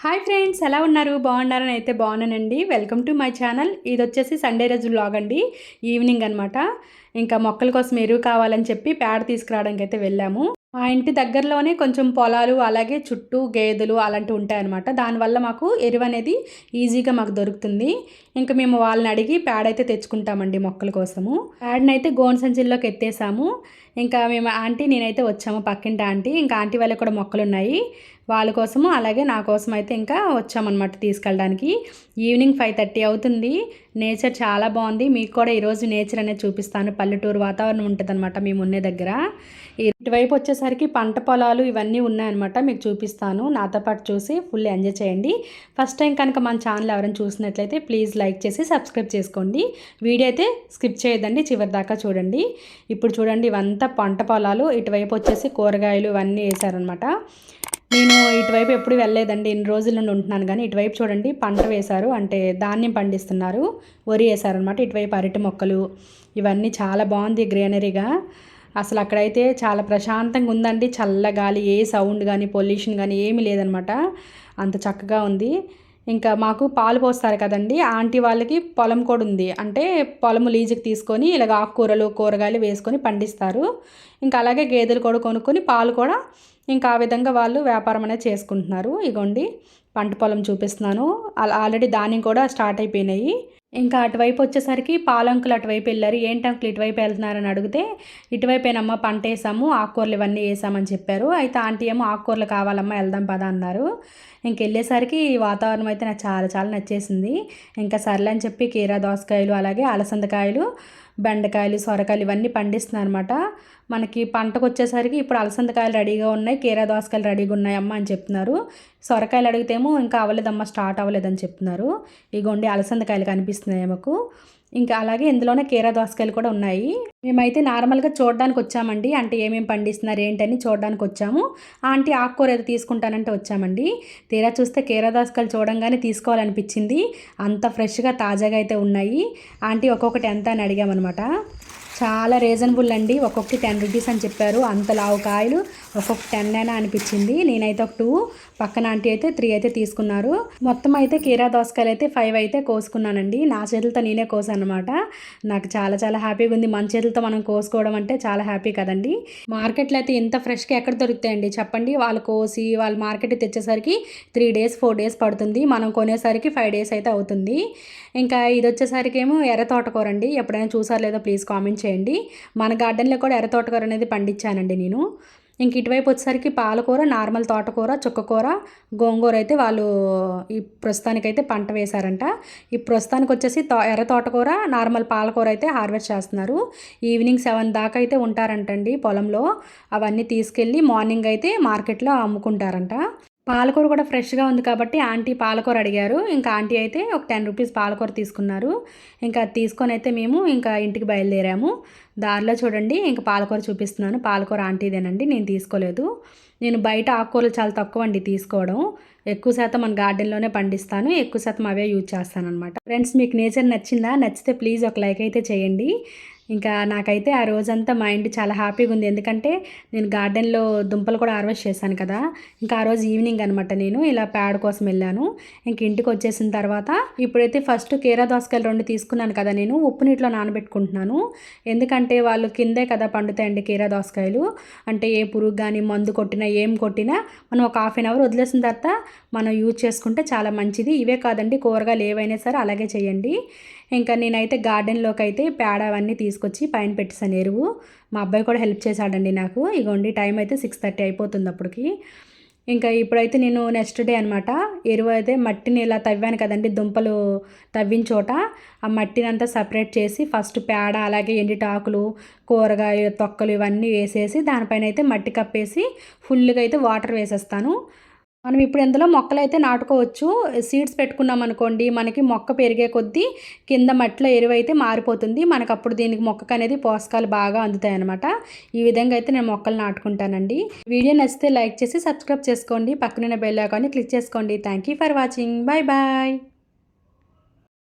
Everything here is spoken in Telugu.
హాయ్ ఫ్రెండ్స్, ఎలా ఉన్నారు? బాగున్నారని అయితే బాగున్నానండి. Welcome to my channel. ఇది వచ్చేసి సండే రోజు వ్లాగ్ అండి. ఈవినింగ్ అనమాట. ఇంకా మొక్కల కోసం ఎరువు కావాలని చెప్పి పేడ తీసుకురావడానికి అయితే వెళ్ళాము. మా ఇంటి దగ్గరలోనే కొంచెం పొలాలు, అలాగే చుట్టూ గేదెలు అలాంటివి ఉంటాయన్నమాట. దానివల్ల మాకు ఎరువు అనేది ఈజీగా మాకు దొరుకుతుంది. ఇంకా మేము వాళ్ళని అడిగి పేడ అయితే తెచ్చుకుంటామండి మొక్కల కోసము. పేడనైతే గోను సంచుల్లోకి ఎత్తేసాము. ఇంకా మేము నేనైతే వచ్చాము, పక్కింటి ఆంటీ. ఇంకా ఆంటీ వాళ్ళకి కూడా మొక్కలు ఉన్నాయి, వాళ్ళ కోసము అలాగే నా కోసం అయితే ఇంకా వచ్చామన్నమాట తీసుకెళ్ళడానికి. ఈవినింగ్ 5:30 అవుతుంది. నేచర్ చాలా బాగుంది. మీకు కూడా ఈరోజు నేచర్ అనేది చూపిస్తాను. పల్లెటూరు వాతావరణం ఉంటుంది అనమాట మేము ఉన్న దగ్గర. ఇటువైపు వచ్చేసరికి పంట పొలాలు ఇవన్నీ ఉన్నాయన్నమాట, మీకు చూపిస్తాను. నాతో పాటు చూసి ఫుల్ ఎంజాయ్ చేయండి. ఫస్ట్ టైం కనుక మన ఛానల్ ఎవరైనా చూసినట్లయితే ప్లీజ్ లైక్ చేసి సబ్స్క్రైబ్ చేసుకోండి. వీడియో అయితే స్కిప్ చేయొద్దండి, చివరి దాకా చూడండి. ఇప్పుడు చూడండి, ఇవంతా పంట పొలాలు. ఇటువైపు వచ్చేసి కూరగాయలు ఇవన్నీ వేశారనమాట. నేను ఇటువైపు ఎప్పుడు వెళ్ళలేదండి, ఇన్ని రోజుల నుండి ఉంటున్నాను. కానీ ఇటువైపు చూడండి పంట వేశారు, అంటే ధాన్యం పండిస్తున్నారు. వరి వేశారనమాట. ఇటువైపు అరటి మొక్కలు ఇవన్నీ చాలా బాగుంది గ్రీనరీగా. అసలు అక్కడైతే చాలా ప్రశాంతంగా ఉందండి. చల్ల గాలి, ఏ సౌండ్ కానీ పొల్యూషన్ కానీ ఏమీ లేదనమాట. అంత చక్కగా ఉంది. ఇంకా మాకు పాలు పోస్తారు కదండి, ఆంటీ వాళ్ళకి పొలం కూడా ఉంది. అంటే పొలం లీజుకి తీసుకొని ఇలాగ ఆకుకూరలు కూరగాయలు వేసుకొని పండిస్తారు. ఇంకా అలాగే గేదెలు కూడా కొనుక్కొని పాలు కూడా ఇంకా ఆ విధంగా వాళ్ళు వ్యాపారం అనేది చేసుకుంటున్నారు. ఇగోండి పంట పొలం చూపిస్తున్నాను. ఆల్రెడీ ధాన్యం కూడా స్టార్ట్ అయిపోయినాయి. ఇంకా అటువైపు వచ్చేసరికి పాలంకులు అటువైపు వెళ్ళారు. ఏంటి అంకులు ఇటువైపు వెళ్తున్నారని అడిగితే, ఇటువైపేనమ్మా పంట వేసాము, ఆకుకూరలు ఇవన్నీ వేసామని చెప్పారు. అయితే ఆంటీ ఏమో ఆకుకూరలు కావాలమ్మా వెళ్దాం పదా అన్నారు. ఇంకెళ్ళేసరికి వాతావరణం అయితే నాకు చాలా చాలా నచ్చేసింది. ఇంకా సర్లే అని చెప్పి కీరా దోసకాయలు, అలాగే అలసందకాయలు, బెండకాయలు, సొరకాయలు ఇవన్నీ పండిస్తున్నాను అనమాట. మనకి పంటకు వచ్చేసరికి ఇప్పుడు అలసందకాయలు రెడీగా ఉన్నాయి, కీరా దోసకాయలు రెడీగా ఉన్నాయమ్మా అని చెప్తున్నారు. సొరకాయలు అడిగితేమో ఇంకా అవ్వలేదమ్మా, స్టార్ట్ అవ్వలేదని చెప్తున్నారు. ఇగోండి అలసందకాయలు కనిపిస్తున్నాయి మాకు. ఇంకా అలాగే ఇందులోనే కీరా దోసకాయలు కూడా ఉన్నాయి. మేమైతే నార్మల్గా చూడడానికి వచ్చామండి, అంటే ఏమేమి పండిస్తున్నారు ఏంటని చూడడానికి వచ్చాము. ఆంటీ ఆకుకూర ఏదో తీసుకుంటానంటే వచ్చామండి. తీరా చూస్తే కీరా దోసకాయలు చూడంగానే తీసుకోవాలనిపించింది. అంత ఫ్రెష్గా తాజాగా అయితే ఉన్నాయి. ఆంటీ ఒక్కొక్కటి ఎంత అని అడిగామన్నమాట. చాలా రీజనబుల్ అండి, ఒక్కొక్కటి 10 రూపీస్ అని చెప్పారు. అంత లావు కాయలు ఒక్కొక్క 10 అయినా అనిపించింది. నేనైతే ఒక 2, పక్కన ఆంటీ అయితే 3 అయితే తీసుకున్నారు. మొత్తం అయితే కీరా దోసకాయలు అయితే 5 అయితే కోసుకున్నానండి. నా చేతులతో నేనే కోసాను అనమాట. నాకు చాలా చాలా హ్యాపీగా ఉంది. మన చేతులతో మనం కోసుకోవడం అంటే చాలా హ్యాపీ కదండి. మార్కెట్లో అయితే ఇంత ఫ్రెష్గా ఎక్కడ దొరుకుతాయండి చెప్పండి. వాళ్ళు కోసి వాళ్ళు మార్కెట్ తెచ్చేసరికి 3 డేస్ 4 డేస్ పడుతుంది. మనం కొనేసరికి 5 డేస్ అయితే అవుతుంది. ఇంకా ఇది వచ్చేసరికి ఏమో ఎర్ర తోటకూర అండి. ఎప్పుడైనా చూసారో లేదో ప్లీజ్ కామెంట్ చేయండి. మన గార్డెన్లో కూడా ఎర్ర తోటకూర అనేది పండించానండి నేను. ఇంక ఇటువైపు వచ్చేసరికి పాలకూర, నార్మల్ తోటకూర, చుక్కకూర, గోంగూర అయితే వాళ్ళు ఈ ప్రస్తుతానికైతే పంట వేశారంట. ఈ ప్రస్తుతానికి వచ్చేసి ఎర్ర తోటకూర, నార్మల్ పాలకూర అయితే హార్వెస్ట్ చేస్తున్నారు. ఈవినింగ్ 7 దాకా అయితే ఉంటారంటండి పొలంలో. అవన్నీ తీసుకెళ్ళి మార్నింగ్ అయితే మార్కెట్లో అమ్ముకుంటారంట. పాలకూర కూడా ఫ్రెష్గా ఉంది కాబట్టి ఆంటీ పాలకూర అడిగారు. ఇంకా ఆంటీ అయితే ఒక 10 రూపీస్ పాలకూర తీసుకున్నారు. ఇంకా తీసుకొని అయితే మేము ఇంకా ఇంటికి బయలుదేరాము. దారిలో చూడండి ఇంకా పాలకూర చూపిస్తున్నాను. పాలకూర ఆంటీదేనండి, నేను తీసుకోలేదు. నేను బయట ఆకుకూరలు చాలా తక్కువ అండి తీసుకోవడం. ఎక్కువ శాతం మన గార్డెన్లోనే పండిస్తాను, ఎక్కువ శాతం అవే యూజ్ చేస్తాను అనమాట. ఫ్రెండ్స్, మీకు నేచర్ నచ్చిందా? నచ్చితే ప్లీజ్ ఒక లైక్ అయితే చేయండి. ఇంకా నాకైతే ఆ రోజంతా మైండ్ చాలా హ్యాపీగా ఉంది. ఎందుకంటే నేను గార్డెన్లో దుంపలు కూడా హార్వెస్ట్ చేశాను కదా. ఇంకా ఆ రోజు ఈవినింగ్ అనమాట నేను ఇలా పేడ కోసం వెళ్ళాను. ఇంక ఇంటికి వచ్చేసిన తర్వాత ఇప్పుడైతే ఫస్ట్ కీరా దోసకాయలు 2 తీసుకున్నాను కదా, నేను ఉప్పు నీటిలో నానబెట్టుకుంటున్నాను. ఎందుకంటే వాళ్ళు కిందే కదా పండుతాయండి కీరా దోసకాయలు. అంటే ఏ పురుగు కానీ మందు కొట్టినా ఏం కొట్టినా మనం ఒక 1/2 అవర్ వదిలేసిన తర్వాత మనం యూజ్ చేసుకుంటే చాలా మంచిది. ఇవే కాదండి, కూరగాయలు ఏవైనా సరే అలాగే చేయండి. ఇంకా నేనైతే గార్డెన్లోకి అయితే పేడ అవన్నీ తీసుకొచ్చి పైన పెట్టేసాను ఎరువు. మా అబ్బాయి కూడా హెల్ప్ చేశాడండి నాకు. ఇగోండి టైం అయితే 6:30 అయిపోతుంది అప్పటికి. ఇంకా ఇప్పుడైతే నేను నెక్స్ట్ డే అనమాట ఎరువు అయితే మట్టిని ఇలా తవ్వాను కదండి, దుంపలు తవ్విన చోట ఆ మట్టిని అంతా సపరేట్ చేసి ఫస్ట్ పేడ, అలాగే ఎండిటాకులు, కూరగాయ తొక్కలు ఇవన్నీ వేసేసి దానిపైన అయితే మట్టి కప్పేసి ఫుల్గా అయితే వాటర్ వేసేస్తాను. మనం ఇప్పుడు ఇందులో మొక్కలైతే నాటుకోవచ్చు. సీడ్స్ పెట్టుకున్నాం అనుకోండి, మనకి మొక్క పెరిగే కొద్దీ కింద మట్టిలో ఎరువు అయితే మారిపోతుంది. మనకు అప్పుడు దీనికి మొక్కకు అనేది పోషకాలు బాగా అందుతాయి అనమాట. ఈ విధంగా అయితే నేను మొక్కలు నాటుకుంటానండి. వీడియో నచ్చితే లైక్ చేసి సబ్స్క్రైబ్ చేసుకోండి. పక్కనున్న బెల్ ఐకాన్ని క్లిక్ చేసుకోండి. Thank you for watching. Bye bye.